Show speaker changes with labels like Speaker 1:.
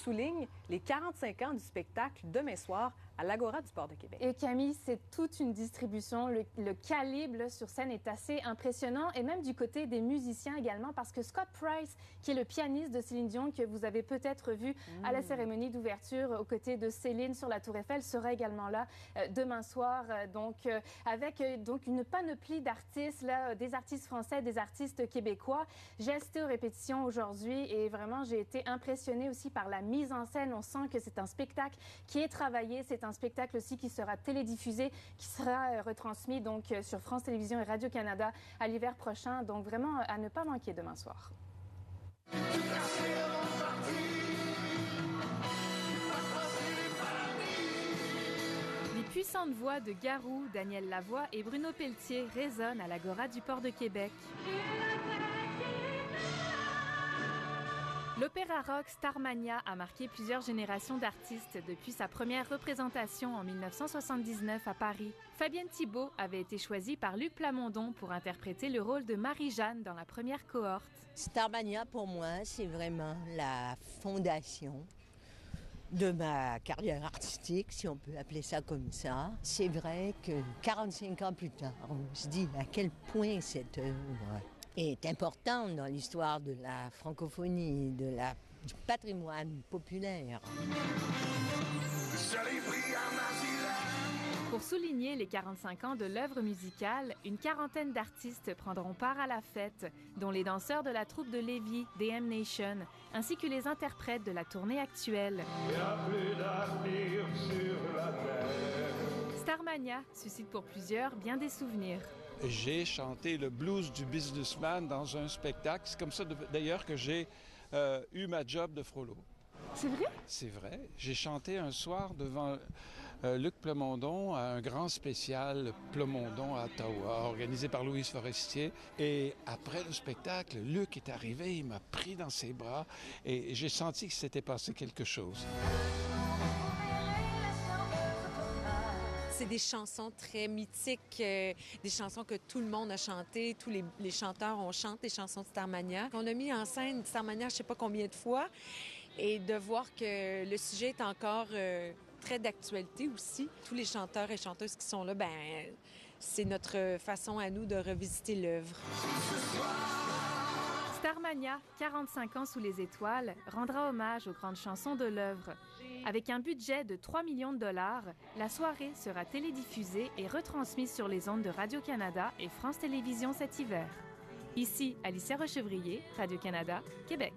Speaker 1: souligne les 45 ans du spectacle demain soir à l'Agora du Port de Québec.
Speaker 2: Et Camille, c'est toute une distribution. Le calibre là, sur scène est assez impressionnant et même du côté des musiciens également parce que Scott Price, qui est le pianiste de Céline Dion, que vous avez peut-être vu à la cérémonie d'ouverture aux côtés de Céline sur la Tour Eiffel, sera également là demain soir. Avec une panoplie d'artistes, là, des artistes français, des artistes québécois. J'ai assisté aux répétitions aujourd'hui et vraiment, j'ai été impressionnée aussi par la mise en scène. On sent que c'est un spectacle qui est travaillé. C'est un spectacle aussi qui sera télédiffusé, qui sera retransmis donc sur France Télévisions et Radio-Canada à l'hiver prochain. Donc vraiment à ne pas manquer demain soir. Les puissantes voix de Garou, Daniel Lavoie et Bruno Pelletier résonnent à l'Agora du Port de Québec. L'opéra rock Starmania a marqué plusieurs générations d'artistes depuis sa première représentation en 1979 à Paris. Fabienne Thibault avait été choisie par Luc Plamondon pour interpréter le rôle de Marie-Jeanne dans la première cohorte.
Speaker 3: Starmania, pour moi, c'est vraiment la fondation de ma carrière artistique, si on peut appeler ça comme ça. C'est vrai que 45 ans plus tard, on se dit à quel point cette œuvre est importante dans l'histoire de la francophonie, du patrimoine populaire.
Speaker 2: Pour souligner les 45 ans de l'œuvre musicale, une quarantaine d'artistes prendront part à la fête, dont les danseurs de la troupe de Lévis, DM Nation, ainsi que les interprètes de la tournée actuelle. Starmania suscite pour plusieurs bien des souvenirs.
Speaker 4: J'ai chanté le blues du businessman dans un spectacle. C'est comme ça d'ailleurs que j'ai eu ma job de frollo.
Speaker 2: C'est vrai?
Speaker 4: C'est vrai. J'ai chanté un soir devant Luc Plamondon à un grand spécial Plamondon à Ottawa, organisé par Louise Forestier. Et après le spectacle, Luc est arrivé, il m'a pris dans ses bras et j'ai senti que s'était passé quelque chose.
Speaker 5: C'est des chansons très mythiques, des chansons que tout le monde a chantées, tous les chanteurs ont chanté des chansons de Starmania. On a mis en scène Starmania je ne sais pas combien de fois et de voir que le sujet est encore très d'actualité aussi. Tous les chanteurs et chanteuses qui sont là, c'est notre façon à nous de revisiter l'œuvre.
Speaker 2: Starmania, 45 ans sous les étoiles, rendra hommage aux grandes chansons de l'œuvre. Avec un budget de 3 millions de dollars, la soirée sera télédiffusée et retransmise sur les ondes de Radio-Canada et France Télévisions cet hiver. Ici, Alicia Rochevrier, Radio-Canada, Québec.